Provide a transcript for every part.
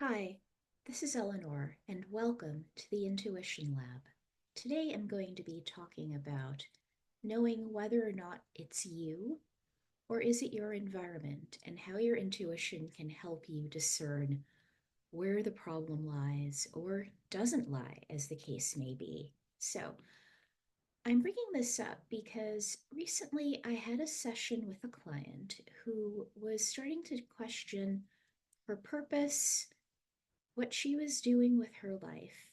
Hi, this is Eleanor, and welcome to the Intuition Lab. Today I'm going to be talking about knowing whether or not it's you or is it your environment and how your intuition can help you discern where the problem lies or doesn't lie, as the case may be. So, I'm bringing this up because recently I had a session with a client who was starting to question her purpose, what she was doing with her life,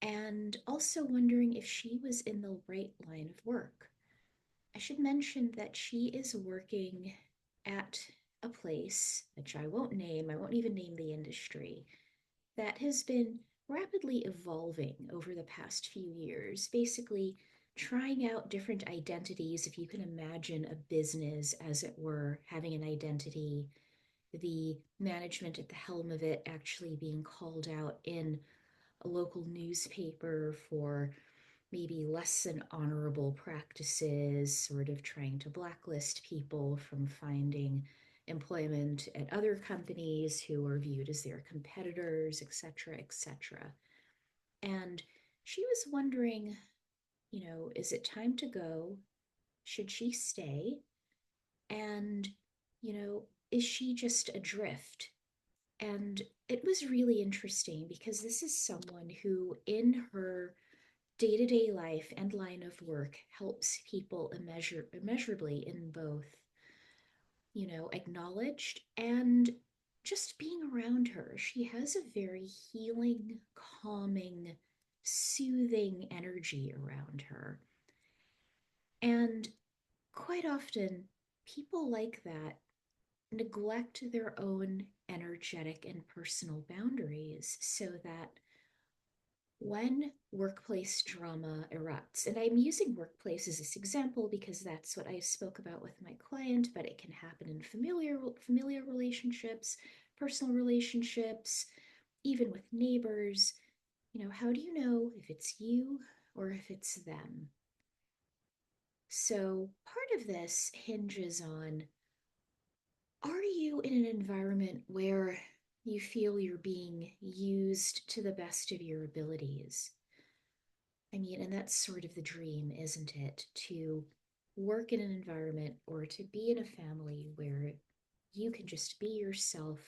and also wondering if she was in the right line of work. I should mention that she is working at a place, which I won't even name the industry, that has been rapidly evolving over the past few years, basically trying out different identities. If you can imagine a business, as it were, having an identity, the management at the helm of it actually being called out in a local newspaper for maybe less than honorable practices, sort of trying to blacklist people from finding employment at other companies who are viewed as their competitors, etc., etc. And she was wondering, is it time to go? Should she stay? And, is she just adrift? And it was really interesting because this is someone who, in her day to day life and line of work, helps people immeasurably in both, acknowledged and just being around her. She has a very healing, calming, soothing energy around her. And quite often, people like that neglect their own energetic and personal boundaries so that when workplace drama erupts, and I'm using workplace as this example because that's what I spoke about with my client, but it can happen in familiar relationships, personal relationships, even with neighbors. How do you know if it's you or if it's them? So part of this hinges on, are you in an environment where you feel you're being used to the best of your abilities? I mean, and that's sort of the dream, isn't it? To work in an environment or to be in a family where you can just be yourself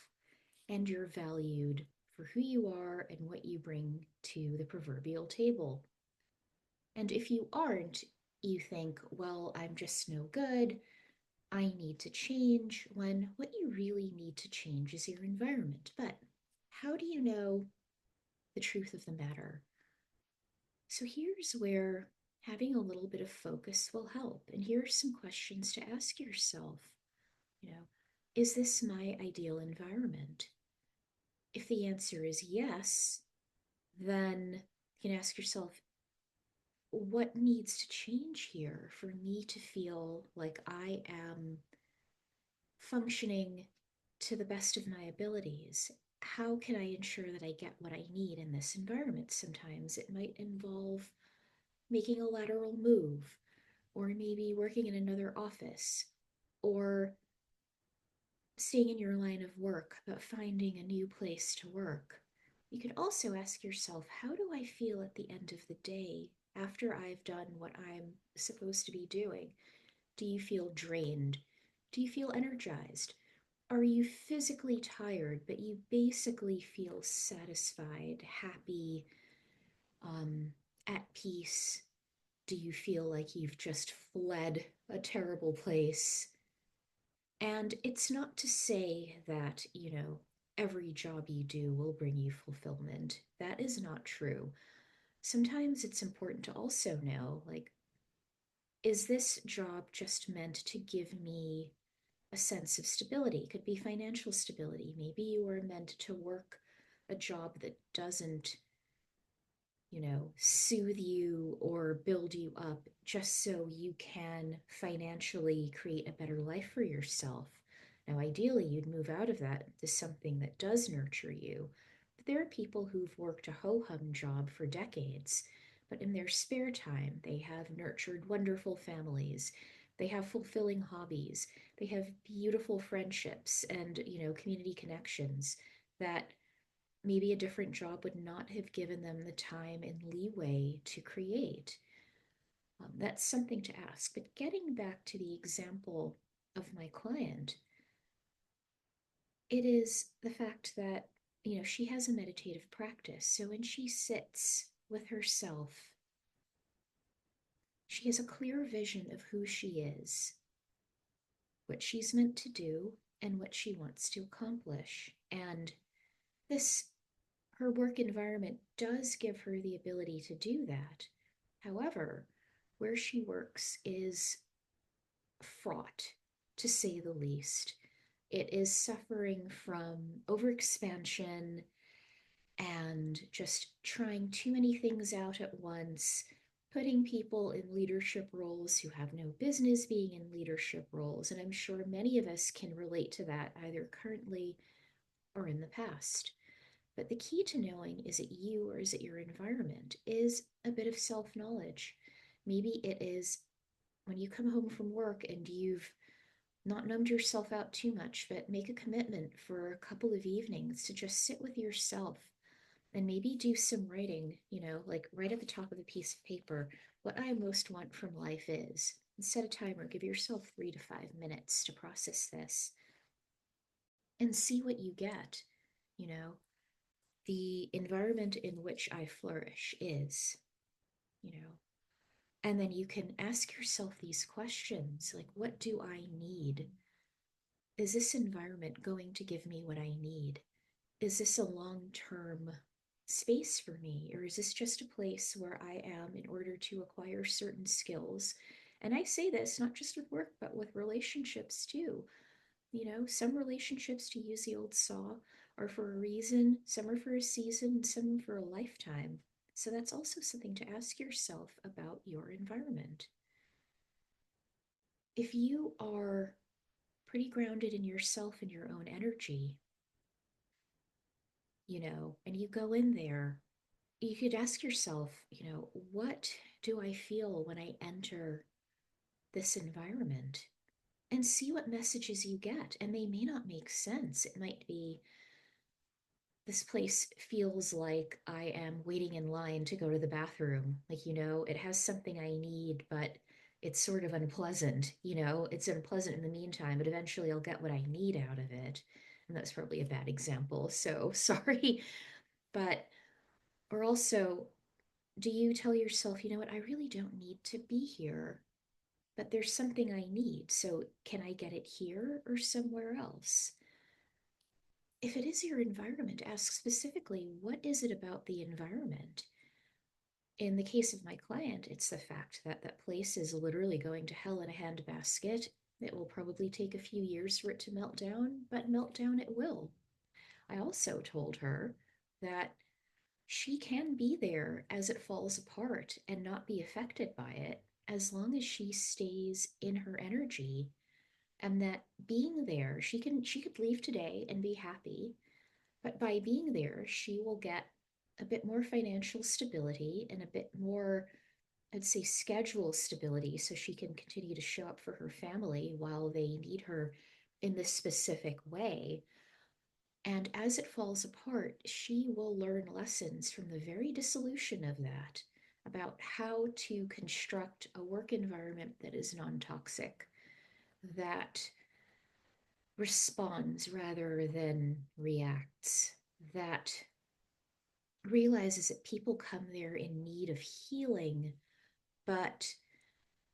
and you're valued for who you are and what you bring to the proverbial table. And if you aren't, you think, well, I'm just no good. I need to change, when what you really need to change is your environment. But how do you know the truth of the matter? So here's where having a little bit of focus will help. And here are some questions to ask yourself. You know, is this my ideal environment? If the answer is yes, then you can ask yourself, what needs to change here for me to feel like I am functioning to the best of my abilities? How can I ensure that I get what I need in this environment? Sometimes it might involve making a lateral move, or maybe working in another office, or staying in your line of work but finding a new place to work. You could also ask yourself, how do I feel at the end of the day after I've done what I'm supposed to be doing? Do you feel drained? Do you feel energized? Are you physically tired, but you basically feel satisfied, happy, at peace? Do you feel like you've just fled a terrible place? And it's not to say that, every job you do will bring you fulfillment. That is not true. Sometimes it's important to also know, like, is this job just meant to give me a sense of stability? It could be financial stability. Maybe you are meant to work a job that doesn't, soothe you or build you up just so you can financially create a better life for yourself. Now, ideally, you'd move out of that to something that does nurture you. But there are people who've worked a ho hum job for decades, but in their spare time, they have nurtured wonderful families. They have fulfilling hobbies. They have beautiful friendships and, community connections that maybe a different job would not have given them the time and leeway to create. That's something to ask. But getting back to the example of my client, it is the fact that, she has a meditative practice. So when she sits with herself, she has a clear vision of who she is, what she's meant to do, and what she wants to accomplish. And this, her work environment does give her the ability to do that. However, where she works is fraught, to say the least. It is suffering from overexpansion and just trying too many things out at once, putting people in leadership roles who have no business being in leadership roles. And I'm sure many of us can relate to that either currently or in the past. But the key to knowing, is it you or is it your environment, is a bit of self knowledge. Maybe it is when you come home from work and you've not numbed yourself out too much, but make a commitment for a couple of evenings to just sit with yourself and maybe do some writing, like right at the top of the piece of paper, what I most want from life is. And set a timer, give yourself 3 to 5 minutes to process this and see what you get. You know, the environment in which I flourish is, you know, and then you can ask yourself these questions like, what do I need? Is this environment going to give me what I need? Is this a long term space for me? Or is this just a place where I am in order to acquire certain skills? And I say this not just with work, but with relationships too. Some relationships, to use the old saw, are for a reason, some are for a season, and some for a lifetime. So that's also something to ask yourself about your environment. If you are pretty grounded in yourself and your own energy, and you go in there, you could ask yourself, what do I feel when I enter this environment? And see what messages you get. And they may not make sense. It might be, this place feels like I am waiting in line to go to the bathroom. Like, it has something I need, but it's sort of unpleasant. It's unpleasant in the meantime, but eventually I'll get what I need out of it. And that's probably a bad example. So sorry. But, or also, do you tell yourself, what, I really don't need to be here, but there's something I need. So can I get it here or somewhere else? If it is your environment, ask specifically, what is it about the environment? In the case of my client, it's the fact that that place is literally going to hell in a handbasket. It will probably take a few years for it to melt down, but melt down it will. I also told her that she can be there as it falls apart and not be affected by it as long as she stays in her energy, and that being there, she could leave today and be happy, but by being there, she will get a bit more financial stability and a bit more, I'd say, schedule stability, so she can continue to show up for her family while they need her in this specific way. And as it falls apart, she will learn lessons from the very dissolution of that about how to construct a work environment that is non toxic, that responds rather than reacts, that realizes that people come there in need of healing, but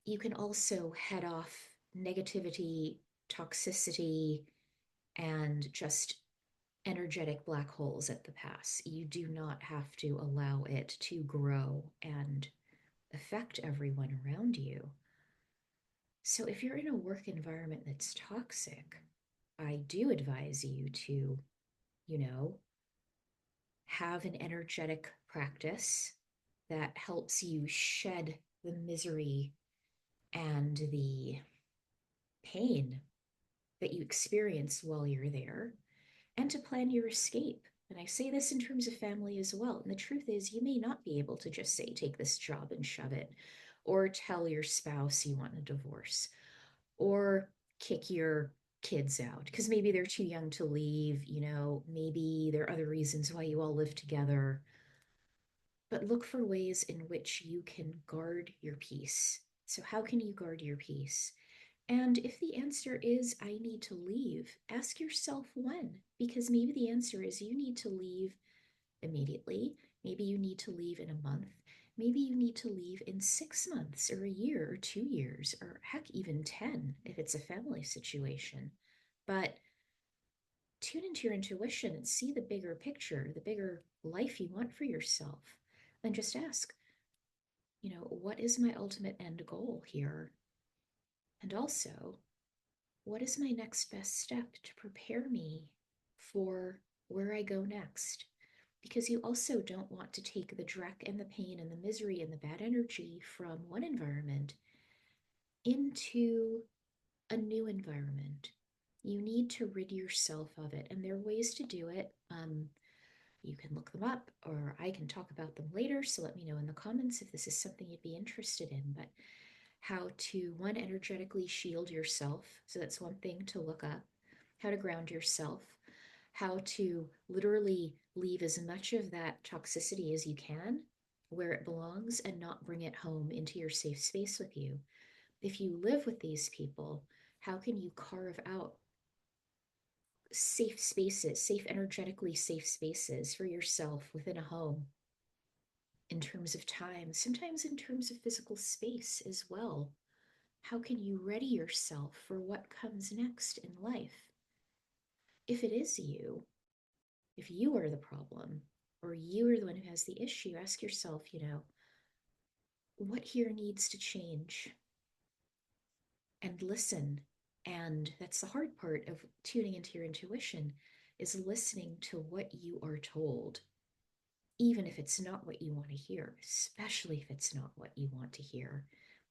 you can also head off negativity, toxicity, and just energetic black holes at the pass. You do not have to allow it to grow and affect everyone around you. So if you're in a work environment that's toxic, I do advise you to, you know, have an energetic practice that helps you shed the misery and the pain that you experience while you're there, and to plan your escape. And I say this in terms of family as well. And the truth is, you may not be able to just say, take this job and shove it, or tell your spouse you want a divorce, or kick your kids out because maybe they're too young to leave, maybe there are other reasons why you all live together. But look for ways in which you can guard your peace. So, how can you guard your peace? And if the answer is, I need to leave, ask yourself when, because maybe the answer is you need to leave immediately. Maybe you need to leave in a month. Maybe you need to leave in 6 months or a year or 2 years, or heck, even 10 if it's a family situation. But tune into your intuition and see the bigger picture, the bigger life you want for yourself. And just ask, what is my ultimate end goal here? And also, what is my next best step to prepare me for where I go next? Because you also don't want to take the dreck and the pain and the misery and the bad energy from one environment into a new environment. You need to rid yourself of it, and there are ways to do it. You can look them up, or I can talk about them later. So let me know in the comments if this is something you'd be interested in. But how to, one, energetically shield yourself. So that's one thing to look up. How to ground yourself. How to literally leave as much of that toxicity as you can where it belongs and not bring it home into your safe space with you. If you live with these people, how can you carve out safe spaces, energetically safe spaces for yourself within a home in terms of time, sometimes in terms of physical space as well? How can you ready yourself for what comes next in life? If it is you, if you are the problem, or you are the one who has the issue, ask yourself, what here needs to change? And listen. And that's the hard part of tuning into your intuition, is listening to what you are told, even if it's not what you want to hear, especially if it's not what you want to hear.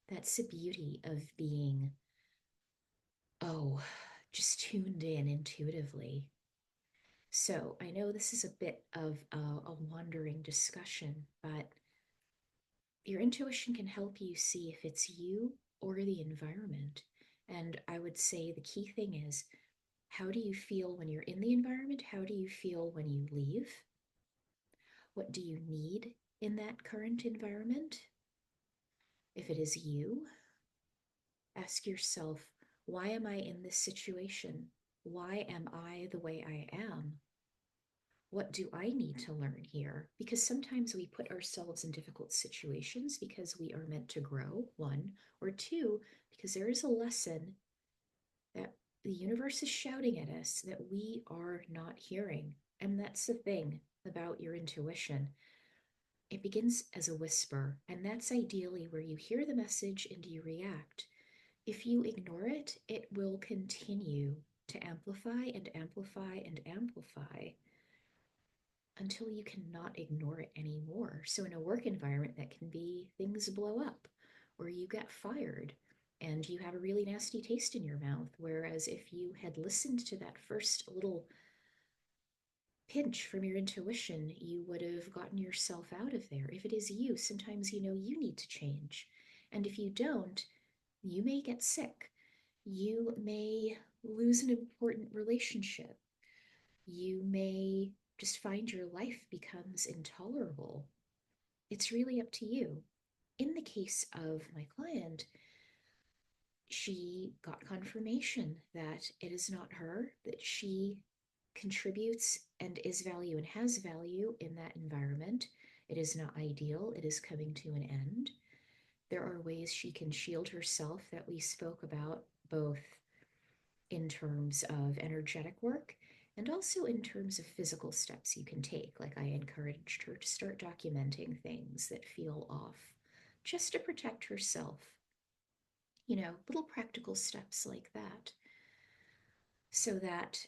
That's the beauty of being, oh, just tuned in intuitively. So I know this is a bit of a wandering discussion, but your intuition can help you see if it's you or the environment. And I would say the key thing is, how do you feel when you're in the environment? How do you feel when you leave? What do you need in that current environment? If it is you, ask yourself, why am I in this situation? Why am I the way I am? What do I need to learn here? Because sometimes we put ourselves in difficult situations because we are meant to grow, one, or two, because there is a lesson that the universe is shouting at us that we are not hearing. And that's the thing about your intuition. It begins as a whisper, and that's ideally where you hear the message and you react. If you ignore it, it will continue to amplify and amplify and amplify until you cannot ignore it anymore. So, in a work environment, that can be things blow up, or you get fired, and you have a really nasty taste in your mouth. Whereas if you had listened to that first little pinch from your intuition, you would have gotten yourself out of there. If it is you, sometimes you need to change. And if you don't, you may get sick. You may lose an important relationship. You may just find your life becomes intolerable. It's really up to you. In the case of my client, she got confirmation that it is not her, that she contributes and is value and has value in that environment. It is not ideal, it is coming to an end. There are ways she can shield herself that we spoke about, both in terms of energetic work and also in terms of physical steps you can take. Like I encouraged her to start documenting things that feel off just to protect herself. Little practical steps like that, so that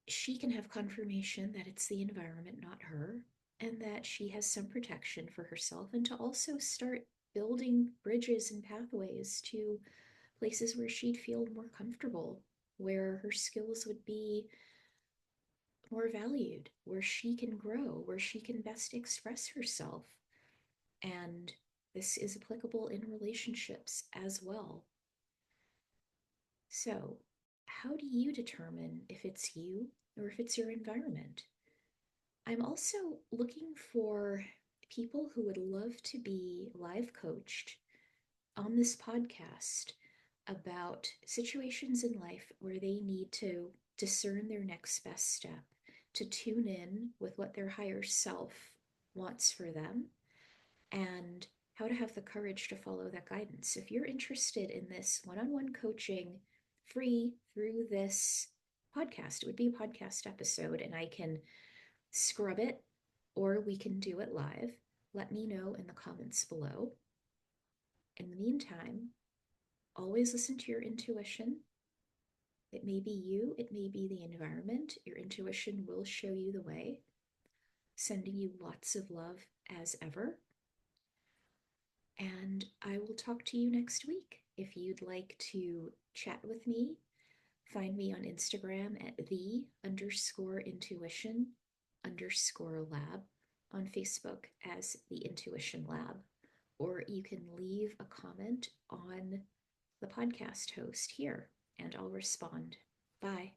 she can have confirmation that it's the environment, not her, and that she has some protection for herself, and to also start building bridges and pathways to places where she'd feel more comfortable, where her skills would be more valued, where she can grow, where she can best express herself. And this is applicable in relationships as well. So, how do you determine if it's you or if it's your environment? I'm also looking for people who would love to be live coached on this podcast about situations in life where they need to discern their next best step, to tune in with what their higher self wants for them, and how to have the courage to follow that guidance. If you're interested in this one on one coaching free through this podcast, it would be a podcast episode, and I can scrub it or we can do it live. Let me know in the comments below. In the meantime, always listen to your intuition. It may be you, it may be the environment. Your intuition will show you the way. Sending you lots of love as ever. And I will talk to you next week. If you'd like to chat with me, find me on Instagram at the_intuition_lab, on Facebook as the Intuition Lab, or you can leave a comment on the podcast host here and I'll respond. Bye.